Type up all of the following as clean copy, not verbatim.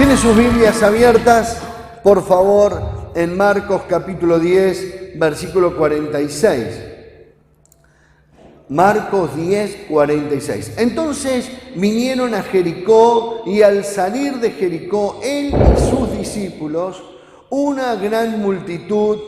¿Tiene sus Biblias abiertas? Por favor, en Marcos capítulo 10, versículo 46. Marcos 10, 46. Entonces vinieron a Jericó, y al salir de Jericó, él y sus discípulos, una gran multitud.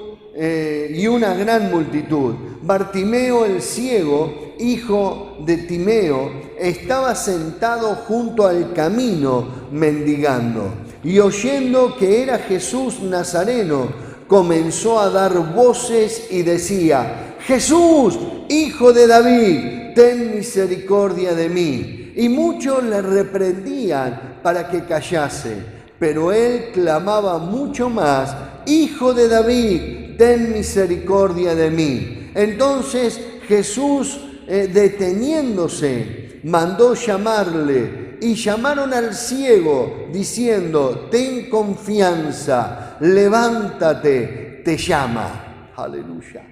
Bartimeo el ciego, hijo de Timeo, estaba sentado junto al camino mendigando, y oyendo que era Jesús Nazareno, comenzó a dar voces y decía: Jesús, hijo de David, ten misericordia de mí. Y muchos le reprendían para que callase, pero él clamaba mucho más: Hijo de David, ten misericordia de mí. Entonces Jesús, deteniéndose, mandó llamarle, y llamaron al ciego, diciendo: ten confianza, levántate, te llama. Aleluya.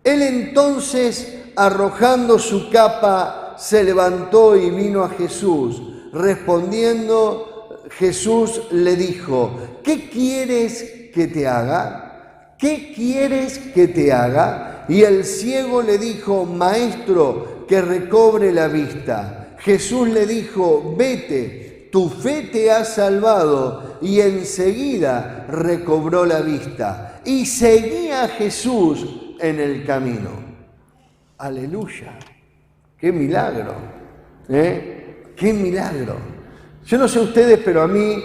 Él entonces, arrojando su capa, se levantó y vino a Jesús. Respondiendo, Jesús le dijo: ¿qué quieres que te haga? ¿Qué quieres que te haga? Y el ciego le dijo: Maestro, que recobre la vista. Jesús le dijo: vete, tu fe te ha salvado. Y enseguida recobró la vista y seguía a Jesús en el camino. Aleluya. ¡Qué milagro! ¡Qué milagro! Yo no sé ustedes, pero a mí,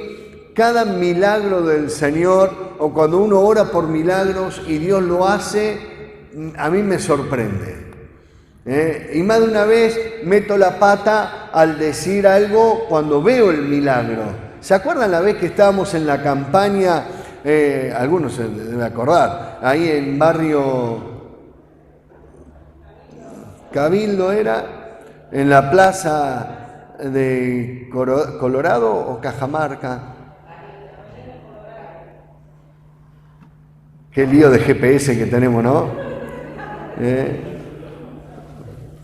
cada milagro del Señor, o cuando uno ora por milagros y Dios lo hace, a mí me sorprende. Y más de una vez meto la pata al decir algo cuando veo el milagro. ¿Se acuerdan la vez que estábamos en la campaña? Algunos se deben acordar, ahí en barrio Cabildo era, en la plaza de Colorado o Cajamarca. Qué lío de GPS que tenemos, ¿no?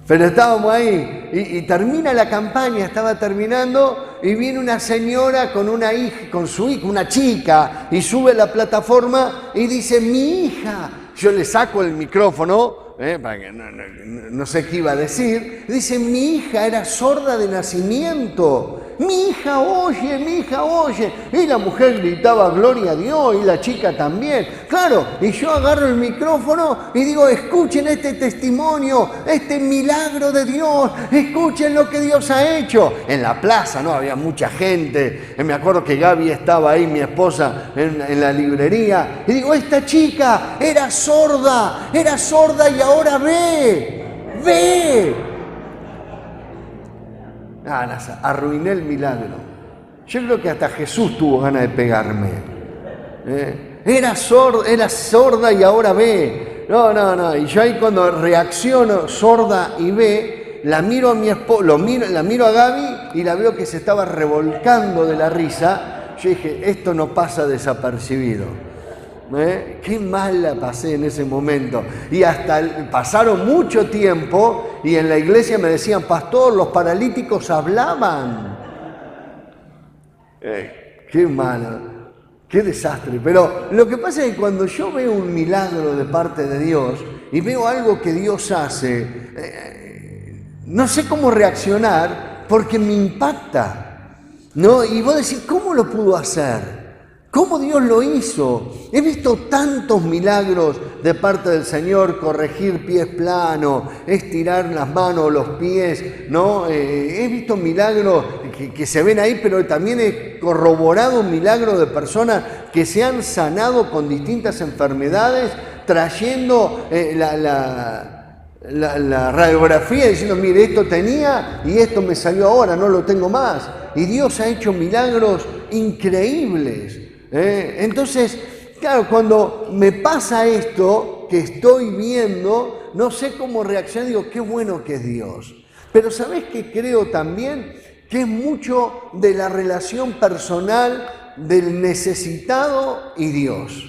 Pero estábamos ahí y termina la campaña, estaba terminando, y viene una señora con una hija, con su hija, una chica, y sube a la plataforma y dice: mi hija. Yo le saco el micrófono, para que no sé qué iba a decir. Dice: mi hija era sorda de nacimiento. Mi hija oye, mi hija oye. Y la mujer gritaba: gloria a Dios, y la chica también. Claro, y yo agarro el micrófono y digo: escuchen este testimonio, este milagro de Dios, escuchen lo que Dios ha hecho. En la plaza, ¿no? Había mucha gente. Me acuerdo que Gaby estaba ahí, mi esposa, en la librería. Y digo: esta chica era sorda y ahora ve. Arruiné el milagro. Yo creo que hasta Jesús tuvo ganas de pegarme. Era sorda y ahora ve. No. Y yo ahí, cuando reacciono, sorda y ve, la miro a mi esposo, la miro a Gaby y la veo que se estaba revolcando de la risa. Yo dije: esto no pasa desapercibido. Qué mal la pasé en ese momento. Y hasta pasaron mucho tiempo y en la iglesia me decían: pastor, los paralíticos hablaban. Qué malo, qué desastre. Pero lo que pasa es que cuando yo veo un milagro de parte de Dios y veo algo que Dios hace, no sé cómo reaccionar, porque me impacta, ¿no? Y vos decís: ¿cómo lo pudo hacer? ¿Cómo Dios lo hizo? He visto tantos milagros de parte del Señor: corregir pies planos, estirar las manos o los pies, ¿no? He visto milagros que se ven ahí, pero también he corroborado un milagro de personas que se han sanado con distintas enfermedades, trayendo la radiografía, diciendo: mire, esto tenía y esto me salió ahora, no lo tengo más. Y Dios ha hecho milagros increíbles. Entonces, claro, cuando me pasa esto que estoy viendo, no sé cómo reaccionar. Digo: qué bueno que es Dios. Pero ¿sabés qué creo también? Que es mucho de la relación personal del necesitado y Dios.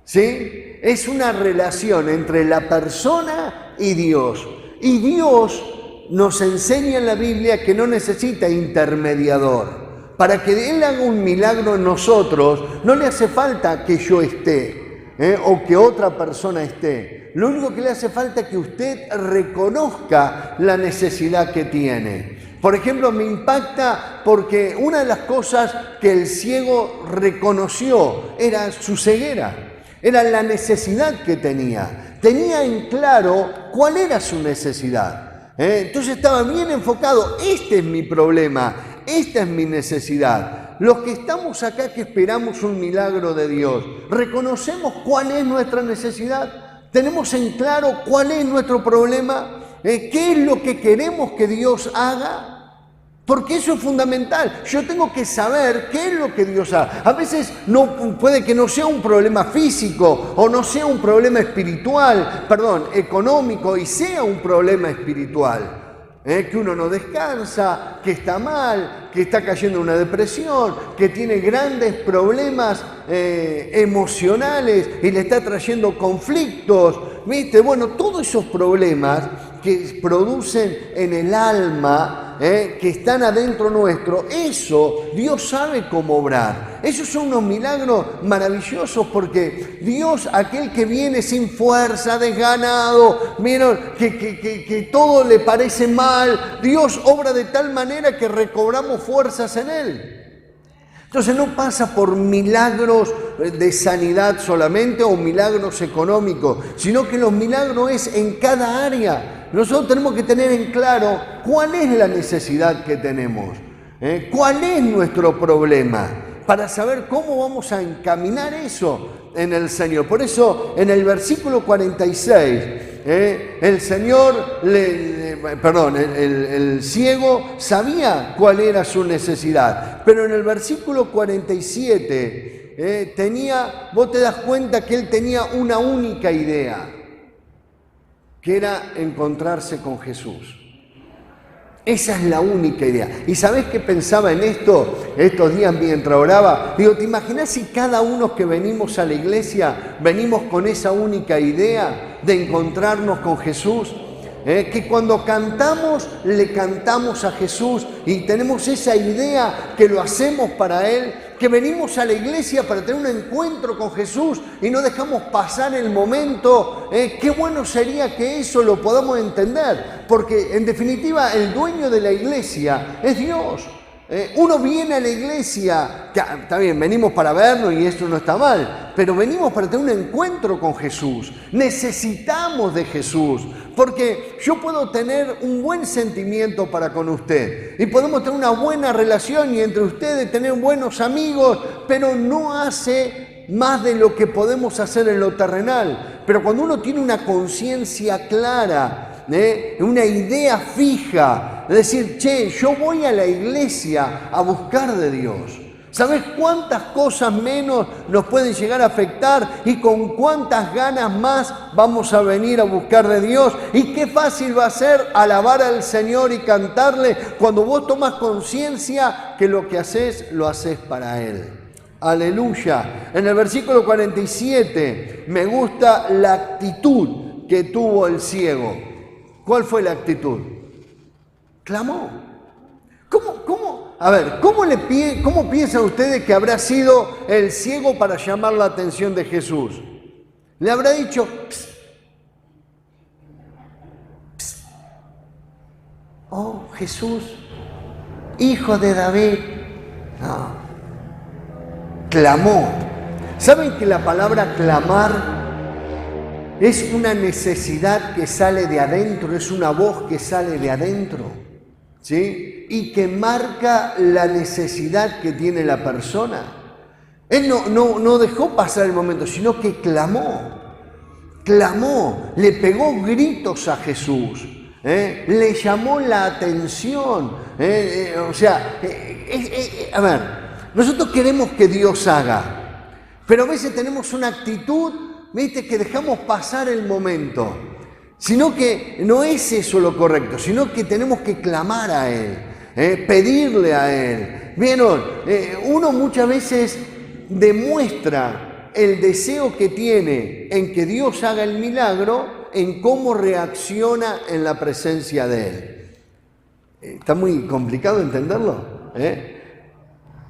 ¿Sí? Es una relación entre la persona y Dios. Y Dios nos enseña en la Biblia que no necesita intermediador. Para que Él haga un milagro en nosotros, no le hace falta que yo esté o que otra persona esté. Lo único que le hace falta es que usted reconozca la necesidad que tiene. Por ejemplo, me impacta porque una de las cosas que el ciego reconoció era su ceguera, era la necesidad que tenía. Tenía en claro cuál era su necesidad. Entonces estaba bien enfocado, este es mi problema, esta es mi necesidad. Los que estamos acá que esperamos un milagro de Dios, ¿reconocemos cuál es nuestra necesidad? ¿Tenemos en claro cuál es nuestro problema? ¿Qué es lo que queremos que Dios haga? Porque eso es fundamental. Yo tengo que saber qué es lo que Dios haga. A veces puede que no sea un problema físico o no sea un problema económico y sea un problema espiritual. Que uno no descansa, que está mal, que está cayendo en una depresión, que tiene grandes problemas emocionales y le está trayendo conflictos, ¿viste? Bueno, todos esos problemas que producen en el alma, que están adentro nuestro, eso Dios sabe cómo obrar. Esos son unos milagros maravillosos porque Dios, aquel que viene sin fuerza, desganado, ¿vieron? Que todo le parece mal, Dios obra de tal manera que recobramos fuerzas en Él. Entonces no pasa por milagros de sanidad solamente o milagros económicos, sino que los milagros es en cada área. Nosotros tenemos que tener en claro cuál es la necesidad que tenemos, cuál es nuestro problema, para saber cómo vamos a encaminar eso en el Señor. Por eso en el versículo 46, el Señor, el ciego sabía cuál era su necesidad, pero en el versículo 47 vos te das cuenta que él tenía una única idea, que era encontrarse con Jesús. Esa es la única idea. ¿Y sabés qué pensaba en estos días mientras oraba? Digo, ¿te imaginás si cada uno que venimos a la iglesia venimos con esa única idea de encontrarnos con Jesús? Que cuando cantamos, le cantamos a Jesús y tenemos esa idea que lo hacemos para Él, que venimos a la iglesia para tener un encuentro con Jesús y no dejamos pasar el momento. Qué bueno sería que eso lo podamos entender, porque en definitiva el dueño de la iglesia es Dios. Uno viene a la iglesia, está bien, venimos para verlo y esto no está mal, pero venimos para tener un encuentro con Jesús. Necesitamos de Jesús, porque yo puedo tener un buen sentimiento para con usted y podemos tener una buena relación y entre ustedes tener buenos amigos, pero no hace más de lo que podemos hacer en lo terrenal. Pero cuando uno tiene una conciencia clara, una idea fija, es decir, yo voy a la iglesia a buscar de Dios. ¿Sabes cuántas cosas menos nos pueden llegar a afectar y con cuántas ganas más vamos a venir a buscar de Dios? Y qué fácil va a ser alabar al Señor y cantarle cuando vos tomas conciencia que lo que haces, lo haces para Él. Aleluya. En el versículo 47 me gusta la actitud que tuvo el ciego. ¿Cuál fue la actitud? Clamó. ¿Cómo? A ver, ¿cómo piensan ustedes que habrá sido el ciego para llamar la atención de Jesús? Le habrá dicho, psst, psst. Oh, Jesús, hijo de David. No. Clamó. ¿Saben que la palabra clamar es una necesidad que sale de adentro, es una voz que sale de adentro, ¿sí? Y que marca la necesidad que tiene la persona? Él no dejó pasar el momento, sino que clamó, le pegó gritos a Jesús, le llamó la atención. A ver, nosotros queremos que Dios haga, pero a veces tenemos una actitud, ¿viste?, que dejamos pasar el momento, sino que no es eso lo correcto, sino que tenemos que clamar a Él, pedirle a Él. ¿Vieron? Uno muchas veces demuestra el deseo que tiene en que Dios haga el milagro en cómo reacciona en la presencia de Él. ¿Está muy complicado entenderlo?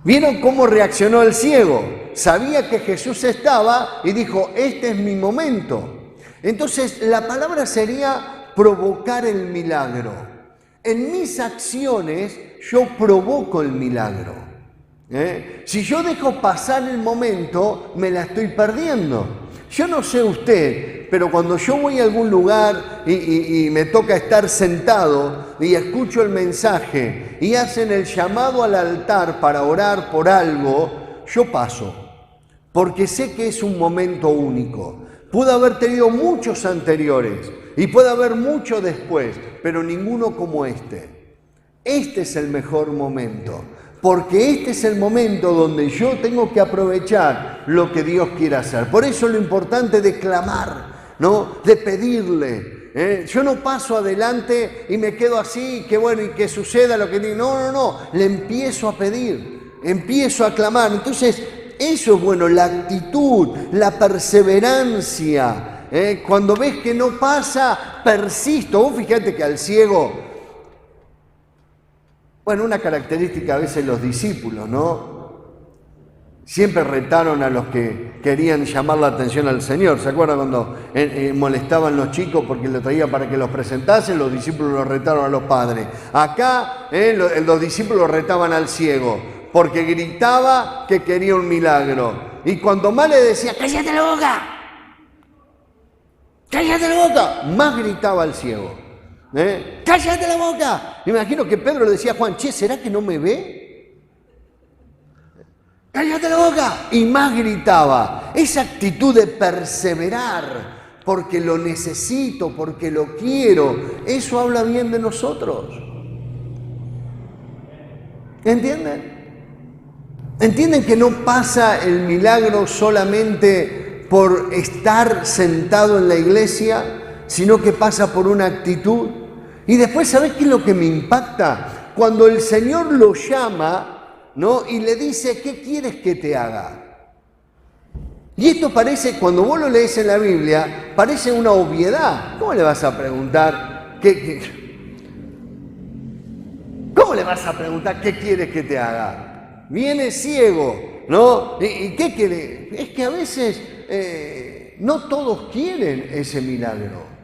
¿Vieron cómo reaccionó el ciego? Sabía que Jesús estaba y dijo, este es mi momento. Entonces, la palabra sería provocar el milagro. En mis acciones, yo provoco el milagro. Si yo dejo pasar el momento, me la estoy perdiendo. Yo no sé usted, pero cuando yo voy a algún lugar y me toca estar sentado y escucho el mensaje y hacen el llamado al altar para orar por algo, yo paso, porque sé que es un momento único. Pude haber tenido muchos anteriores y puede haber mucho después, pero ninguno como este. Este es el mejor momento. Porque este es el momento donde yo tengo que aprovechar lo que Dios quiere hacer. Por eso lo importante de clamar, ¿no? De pedirle. Yo no paso adelante y me quedo así, que bueno, y que suceda lo que digo. No. Le empiezo a pedir, empiezo a clamar. Entonces, eso es bueno, la actitud, la perseverancia. Cuando ves que no pasa, persisto. Vos fíjate que al ciego... Bueno, una característica a veces los discípulos, ¿no? Siempre retaron a los que querían llamar la atención al Señor. ¿Se acuerdan cuando molestaban los chicos porque lo traía para que los presentasen? Los discípulos los retaron a los padres. Acá los discípulos retaban al ciego porque gritaba que quería un milagro. Y cuando más le decía, ¡cállate la boca! ¡Cállate la boca! Más gritaba el ciego. ¡Cállate la boca! Me imagino que Pedro le decía a Juan, che, ¿será que no me ve? ¡Cállate la boca! Y más gritaba. Esa actitud de perseverar, porque lo necesito, porque lo quiero, eso habla bien de nosotros. ¿Entienden? ¿Entienden que no pasa el milagro solamente por estar sentado en la iglesia, sino que pasa por una actitud? Y después, ¿sabés qué es lo que me impacta? Cuando el Señor lo llama, ¿no? Y le dice, ¿qué quieres que te haga? Y esto parece, cuando vos lo lees en la Biblia, parece una obviedad. ¿Cómo le vas a preguntar ¿Cómo le vas a preguntar qué quieres que te haga? Viene ciego, ¿no? ¿Y qué quiere? Es que a veces no todos quieren ese milagro.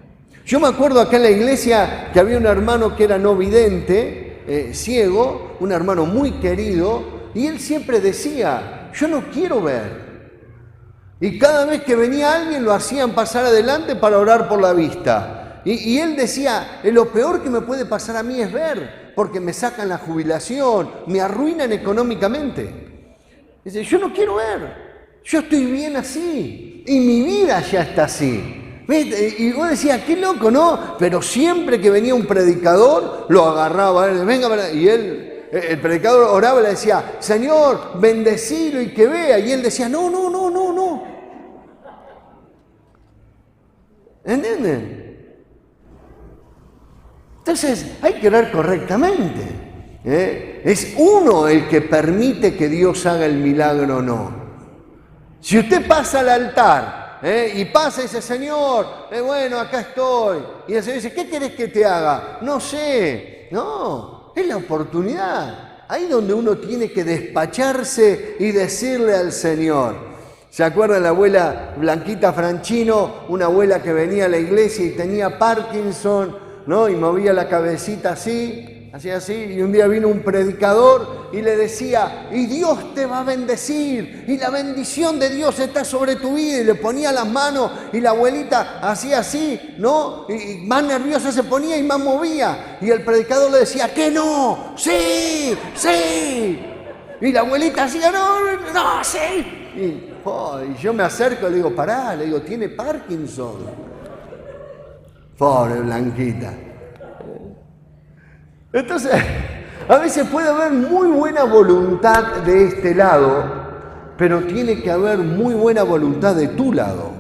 Yo me acuerdo acá en la iglesia que había un hermano que era no vidente, ciego, un hermano muy querido, y él siempre decía, yo no quiero ver. Y cada vez que venía alguien lo hacían pasar adelante para orar por la vista. Y él decía, lo peor que me puede pasar a mí es ver, porque me sacan la jubilación, me arruinan económicamente. Dice, yo no quiero ver, yo estoy bien así, y mi vida ya está así. Y vos decías, qué loco, ¿no? Pero siempre que venía un predicador, lo agarraba, venga, y él, el predicador oraba y le decía, Señor, bendecilo y que vea. Y él decía, no. ¿Entienden? Entonces, hay que orar correctamente. Es uno el que permite que Dios haga el milagro o no. Si usted pasa al altar, y pasa ese Señor, bueno, acá estoy. Y el Señor dice, ¿qué querés que te haga? No sé. No, es la oportunidad. Ahí donde uno tiene que despacharse y decirle al Señor. ¿Se acuerdan la abuela Blanquita Franchino? Una abuela que venía a la iglesia y tenía Parkinson, ¿no? Y movía la cabecita así. Y un día vino un predicador y le decía, y Dios te va a bendecir, y la bendición de Dios está sobre tu vida, y le ponía las manos, y la abuelita hacía así, ¿no? Y más nerviosa se ponía y más movía, y el predicador le decía, ¡que no! ¡Sí! Y la abuelita hacía, no, sí. Y yo me acerco y le digo, pará, le digo, tiene Parkinson. Pobre Blanquita. Entonces, a veces puede haber muy buena voluntad de este lado, pero tiene que haber muy buena voluntad de tu lado,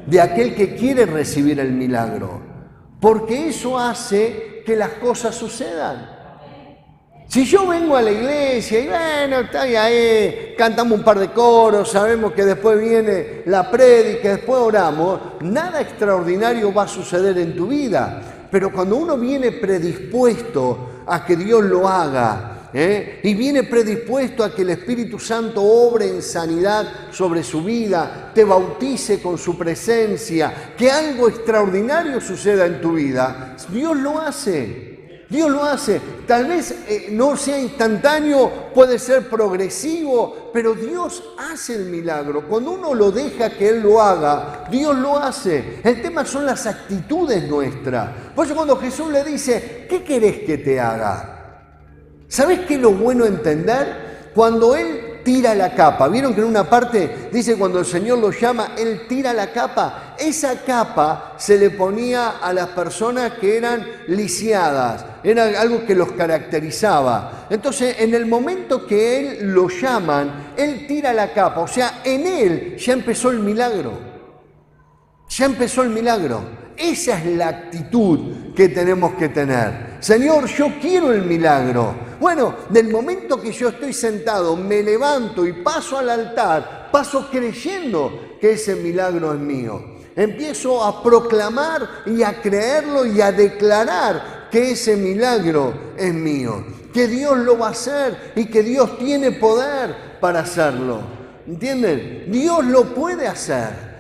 de aquel que quiere recibir el milagro, porque eso hace que las cosas sucedan. Si yo vengo a la iglesia y bueno, está ahí, cantamos un par de coros, sabemos que después viene la prédica, después oramos, nada extraordinario va a suceder en tu vida. Pero cuando uno viene predispuesto a que Dios lo haga y viene predispuesto a que el Espíritu Santo obre en sanidad sobre su vida, te bautice con su presencia, que algo extraordinario suceda en tu vida, Dios lo hace. Dios lo hace, tal vez no sea instantáneo, puede ser progresivo, pero Dios hace el milagro. Cuando uno lo deja que Él lo haga, Dios lo hace. El tema son las actitudes nuestras. Por eso cuando Jesús le dice, ¿qué querés que te haga? ¿Sabés qué es lo bueno entender? Cuando Él tira la capa, vieron que en una parte dice cuando el Señor lo llama, Él tira la capa. Esa capa se le ponía a las personas que eran lisiadas, era algo que los caracterizaba. Entonces, en el momento que Él lo llaman, Él tira la capa, o sea, en Él ya empezó el milagro. Ya empezó el milagro. Esa es la actitud que tenemos que tener. Señor, yo quiero el milagro. Bueno, del momento que yo estoy sentado, me levanto y paso al altar, paso creyendo que ese milagro es mío. Empiezo a proclamar y a creerlo y a declarar que ese milagro es mío, que Dios lo va a hacer y que Dios tiene poder para hacerlo. ¿Entienden? Dios lo puede hacer.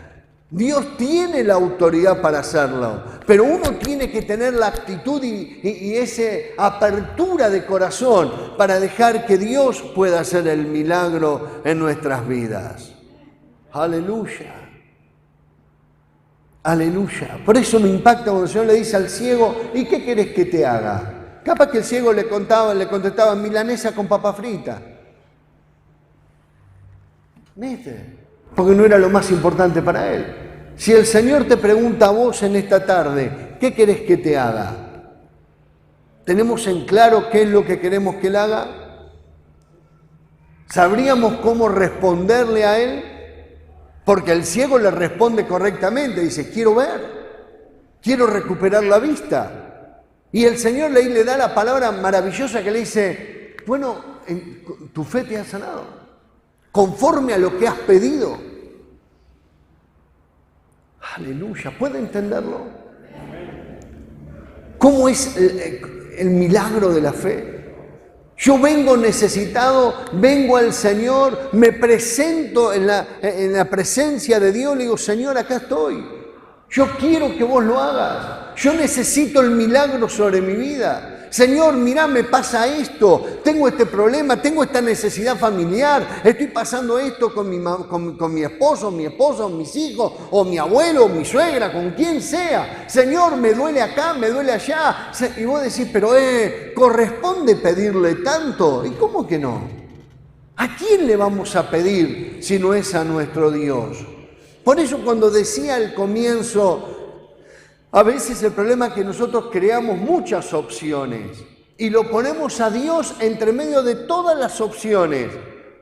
Dios tiene la autoridad para hacerlo, pero uno tiene que tener la actitud y esa apertura de corazón para dejar que Dios pueda hacer el milagro en nuestras vidas. Aleluya. Aleluya. Por eso me impacta cuando el Señor le dice al ciego, ¿y qué querés que te haga? Capaz que el ciego le contestaba milanesa con papa frita. ¿Viste? Porque no era lo más importante para él. Si el Señor te pregunta a vos en esta tarde, ¿qué querés que te haga? ¿Tenemos en claro qué es lo que queremos que Él haga? ¿Sabríamos cómo responderle a Él? Porque el ciego le responde correctamente, dice, quiero ver, quiero recuperar la vista. Y el Señor le da la palabra maravillosa que le dice, bueno, tu fe te ha sanado, conforme a lo que has pedido. Aleluya, ¿puede entenderlo? ¿Cómo es el milagro de la fe? Yo vengo necesitado, vengo al Señor, me presento en la presencia de Dios, le digo, Señor, acá estoy. Yo quiero que vos lo hagas. Yo necesito el milagro sobre mi vida. Señor, mirá, me pasa esto, tengo este problema, tengo esta necesidad familiar, estoy pasando esto con mi esposo, mis hijos, o mi abuelo, o mi suegra, con quien sea. Señor, me duele acá, me duele allá. Y vos decís, pero ¿corresponde pedirle tanto? ¿Y cómo que no? ¿A quién le vamos a pedir si no es a nuestro Dios? Por eso cuando decía al comienzo, a veces el problema es que nosotros creamos muchas opciones y lo ponemos a Dios entre medio de todas las opciones.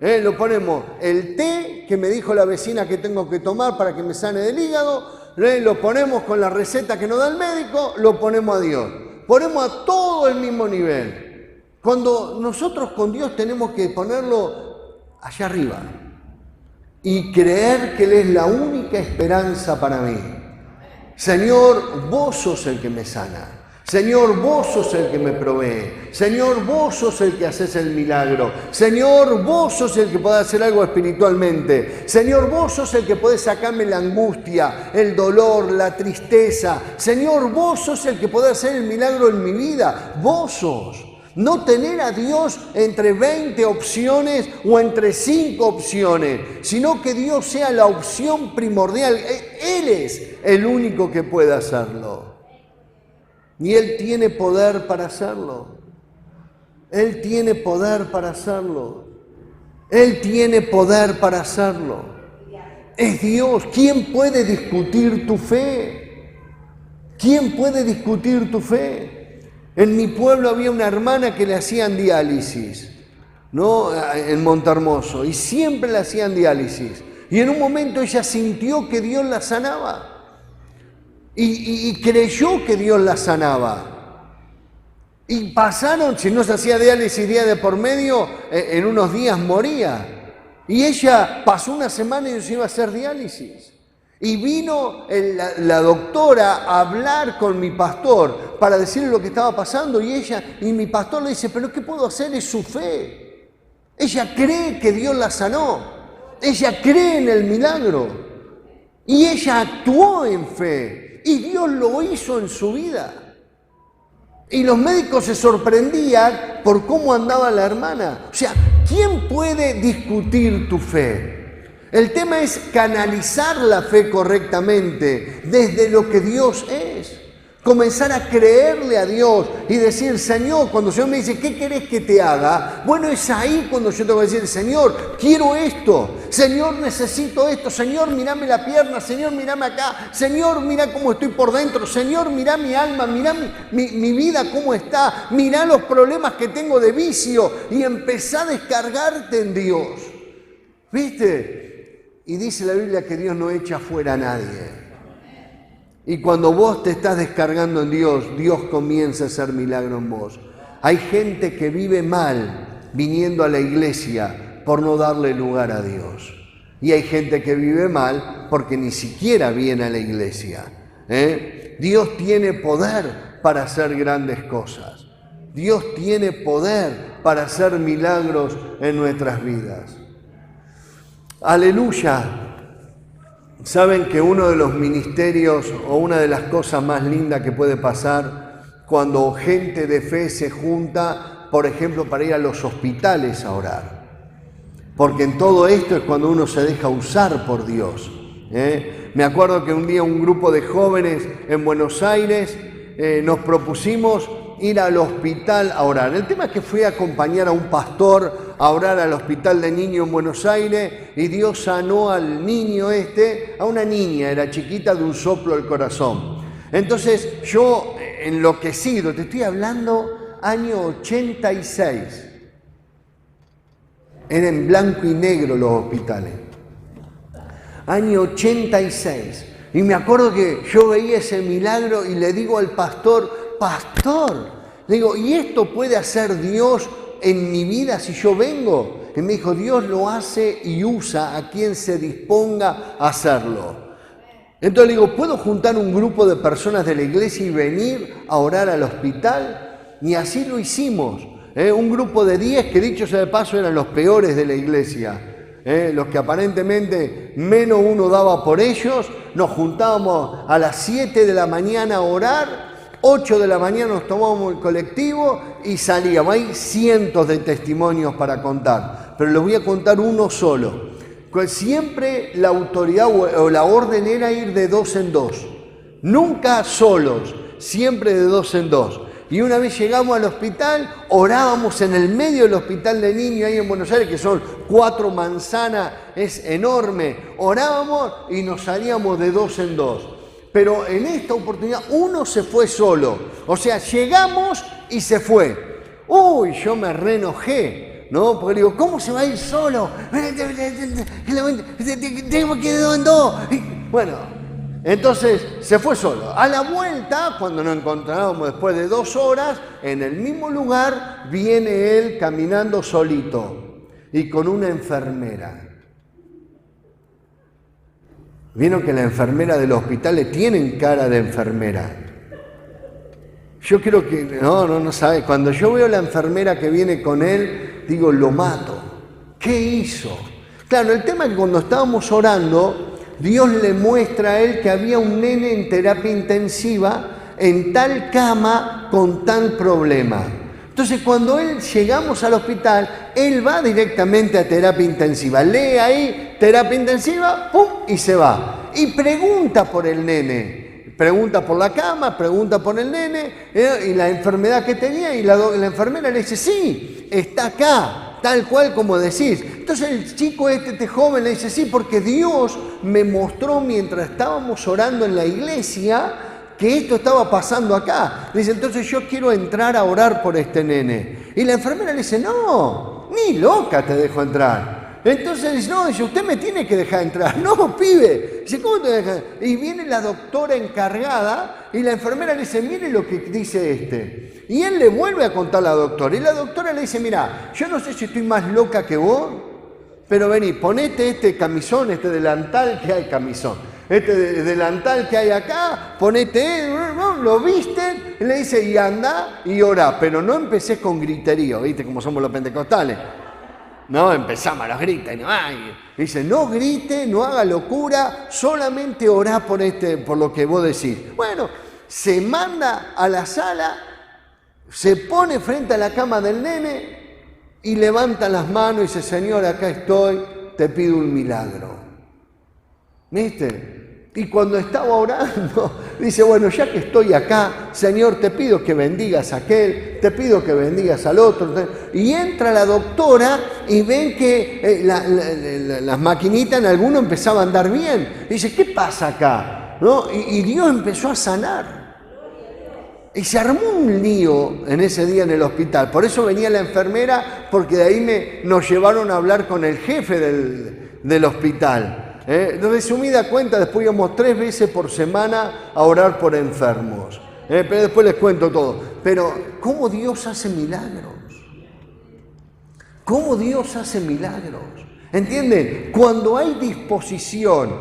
Lo ponemos el té que me dijo la vecina que tengo que tomar para que me sane del hígado, lo ponemos con la receta que nos da el médico, lo ponemos a Dios. Ponemos a todo el mismo nivel. Cuando nosotros con Dios tenemos que ponerlo allá arriba y creer que Él es la única esperanza para mí. Señor, vos sos el que me sana. Señor, vos sos el que me provee. Señor, vos sos el que haces el milagro. Señor, vos sos el que puede hacer algo espiritualmente. Señor, vos sos el que puede sacarme la angustia, el dolor, la tristeza. Señor, vos sos el que puede hacer el milagro en mi vida. Vos sos. No tener a Dios entre 20 opciones o entre 5 opciones, sino que Dios sea la opción primordial. Él es el único que puede hacerlo. Y Él tiene poder para hacerlo. Él tiene poder para hacerlo. Él tiene poder para hacerlo. Es Dios. ¿Quién puede discutir tu fe? ¿Quién puede discutir tu fe? En mi pueblo había una hermana que le hacían diálisis, ¿no? En Montehermoso, y siempre le hacían diálisis. Y en un momento ella sintió que Dios la sanaba. Y creyó que Dios la sanaba. Y pasaron, si no se hacía diálisis día de por medio, en unos días moría. Y ella pasó una semana y se iba a hacer diálisis. Y vino la doctora a hablar con mi pastor para decirle lo que estaba pasando y mi pastor le dice, pero ¿qué puedo hacer? Es su fe. Ella cree que Dios la sanó. Ella cree en el milagro. Y ella actuó en fe. Y Dios lo hizo en su vida. Y los médicos se sorprendían por cómo andaba la hermana. O sea, ¿quién puede discutir tu fe? El tema es canalizar la fe correctamente desde lo que Dios es. Comenzar a creerle a Dios y decir, Señor, cuando el Señor me dice, ¿qué querés que te haga? Bueno, es ahí cuando yo tengo que decir, Señor, quiero esto. Señor, necesito esto. Señor, mírame la pierna. Señor, mírame acá. Señor, mira cómo estoy por dentro. Señor, mira mi alma. Mira mi vida cómo está. Mira los problemas que tengo de vicio. Y empezá a descargarte en Dios. ¿Viste? Y dice la Biblia que Dios no echa fuera a nadie. Y cuando vos te estás descargando en Dios, Dios comienza a hacer milagro en vos. Hay gente que vive mal viniendo a la iglesia por no darle lugar a Dios. Y hay gente que vive mal porque ni siquiera viene a la iglesia. Dios tiene poder para hacer grandes cosas. Dios tiene poder para hacer milagros en nuestras vidas. Aleluya. Saben que uno de los ministerios o una de las cosas más lindas que puede pasar cuando gente de fe se junta, por ejemplo, para ir a los hospitales a orar. Porque en todo esto es cuando uno se deja usar por Dios. Me acuerdo que un día un grupo de jóvenes en Buenos Aires nos propusimos ir al hospital a orar. El tema es que fui a acompañar a un pastor a orar al hospital de niños en Buenos Aires y Dios sanó al niño a una niña, era chiquita, de un soplo al corazón. Entonces yo, enloquecido, te estoy hablando año 86, eran en blanco y negro los hospitales, año 86, y me acuerdo que yo veía ese milagro y le digo al pastor, le digo, ¿y esto puede hacer Dios en mi vida si yo vengo? Y me dijo, Dios lo hace y usa a quien se disponga a hacerlo. Entonces le digo, ¿puedo juntar un grupo de personas de la iglesia y venir a orar al hospital? Y así lo hicimos. Un grupo de 10 que, dicho sea de paso, eran los peores de la iglesia. Los que aparentemente menos uno daba por ellos. Nos juntábamos a las 7 de la mañana a orar. 8 de la mañana nos tomábamos el colectivo y salíamos. Hay cientos de testimonios para contar, pero les voy a contar uno solo. Siempre la autoridad o la orden era ir de 2 en 2. Nunca solos, siempre de 2 en 2. Y una vez llegamos al hospital, orábamos en el medio del hospital de niños ahí en Buenos Aires, que son 4 manzanas, es enorme. Orábamos y nos salíamos de 2 en 2. Pero en esta oportunidad uno se fue solo. O sea, llegamos y se fue. Uy, yo me reenojé, ¿no? Porque digo, ¿cómo se va a ir solo? Tengo que ir de 2 en 2. Bueno, entonces se fue solo. A la vuelta, cuando nos encontrábamos después de 2 horas, en el mismo lugar, viene él caminando solito y con una enfermera. Vieron que la enfermera de los hospitales tienen cara de enfermera. Yo creo que, no sabe. Cuando yo veo a la enfermera que viene con él, digo, lo mato. ¿Qué hizo? Claro, el tema es que cuando estábamos orando, Dios le muestra a él que había un nene en terapia intensiva, en tal cama, con tal problema. Entonces, cuando llegamos al hospital, él va directamente a terapia intensiva. Lee ahí, terapia intensiva, ¡pum!, y se va. Y pregunta por el nene. Pregunta por la cama, pregunta por el nene, y la enfermedad que tenía, y la enfermera le dice, sí, está acá, tal cual como decís. Entonces el chico este joven le dice, sí, porque Dios me mostró mientras estábamos orando en la iglesia que esto estaba pasando acá. Dice, entonces yo quiero entrar a orar por este nene. Y la enfermera le dice, no, ni loca te dejo entrar. Entonces dice, no, dice, usted me tiene que dejar entrar. No, pibe. Dice, ¿cómo te deja? Y viene la doctora encargada y la enfermera le dice, mire lo que dice este. Y él le vuelve a contar a la doctora. Y la doctora le dice, mira, yo no sé si estoy más loca que vos, pero vení, ponete este camisón, este delantal, que hay camisón. este delantal que hay acá, ponete, lo visten, y le dice, y anda y orá, pero no empecé con griterío, ¿viste? Como somos los pentecostales. No, empezamos a los gritos. Dice, no grite, no haga locura, solamente orá por lo que vos decís. Bueno, se manda a la sala, se pone frente a la cama del nene y levanta las manos y dice, Señor, acá estoy, te pido un milagro. ¿Viste? Y cuando estaba orando, dice, bueno, ya que estoy acá, Señor, te pido que bendigas a aquel, te pido que bendigas al otro. Y entra la doctora y ven que las maquinitas en alguno empezaban a andar bien. Dice, ¿qué pasa acá? ¿No? Y Dios empezó a sanar. Y se armó un lío en ese día en el hospital. Por eso venía la enfermera, porque de ahí nos llevaron a hablar con el jefe del hospital. De resumida cuenta, después íbamos 3 veces por semana a orar por enfermos. Pero después les cuento todo. Pero, ¿cómo Dios hace milagros? ¿Cómo Dios hace milagros? ¿Entienden? Cuando hay disposición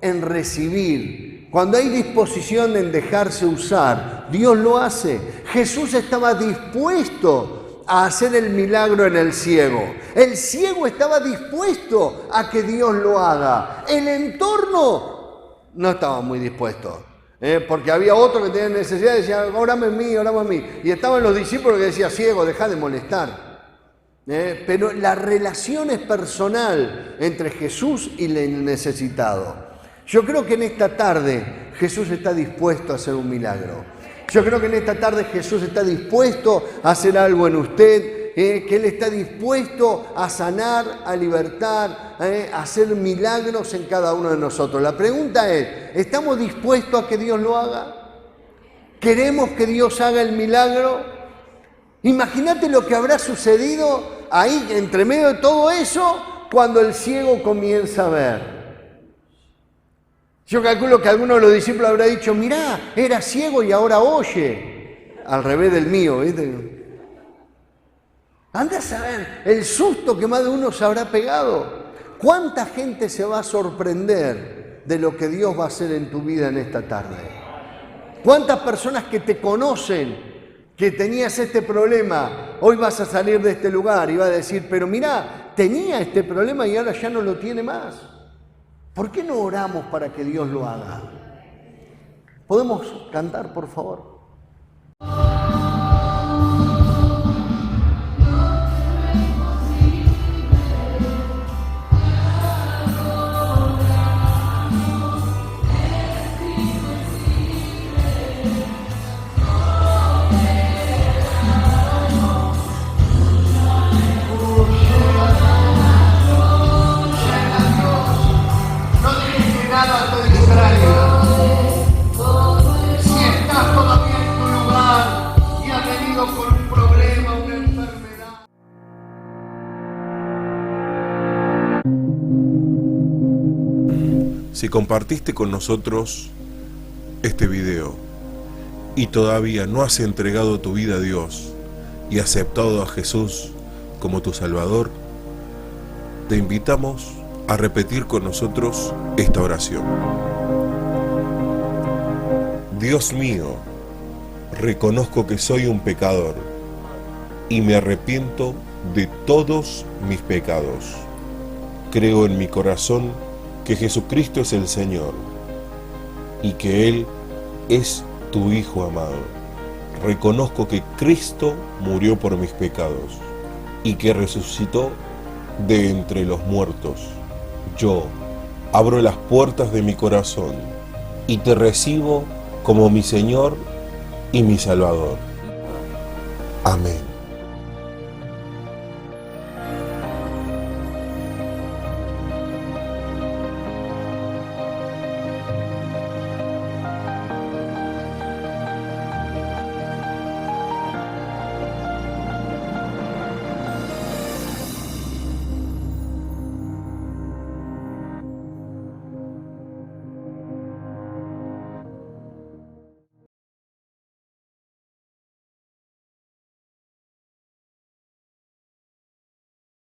en recibir, cuando hay disposición en dejarse usar, Dios lo hace. Jesús estaba dispuesto a hacer el milagro en el ciego. El ciego estaba dispuesto a que Dios lo haga. El entorno no estaba muy dispuesto, porque había otro que tenía necesidad y decía, orame en mí, orame en mí. Y estaban los discípulos que decían, ciego, deja de molestar. Pero la relación es personal entre Jesús y el necesitado. Yo creo que en esta tarde Jesús está dispuesto a hacer un milagro. Yo creo que en esta tarde Jesús está dispuesto a hacer algo en usted, que Él está dispuesto a sanar, a libertar, a hacer milagros en cada uno de nosotros. La pregunta es, ¿estamos dispuestos a que Dios lo haga? ¿Queremos que Dios haga el milagro? Imagínate lo que habrá sucedido ahí, entre medio de todo eso, cuando el ciego comienza a ver. Yo calculo que alguno de los discípulos habrá dicho, mirá, era ciego y ahora oye. Al revés del mío, ¿viste? Anda a saber el susto que más de uno se habrá pegado. ¿Cuánta gente se va a sorprender de lo que Dios va a hacer en tu vida en esta tarde? ¿Cuántas personas que te conocen, que tenías este problema, hoy vas a salir de este lugar y vas a decir, pero mirá, tenía este problema y ahora ya no lo tiene más? ¿Por qué no oramos para que Dios lo haga? ¿Podemos cantar, por favor? Si compartiste con nosotros este video y todavía no has entregado tu vida a Dios y aceptado a Jesús como tu Salvador, te invitamos a repetir con nosotros esta oración. Dios mío, reconozco que soy un pecador y me arrepiento de todos mis pecados. Creo en mi corazón que Jesucristo es el Señor y que Él es tu Hijo amado. Reconozco que Cristo murió por mis pecados y que resucitó de entre los muertos. Yo abro las puertas de mi corazón y te recibo como mi Señor y mi Salvador. Amén.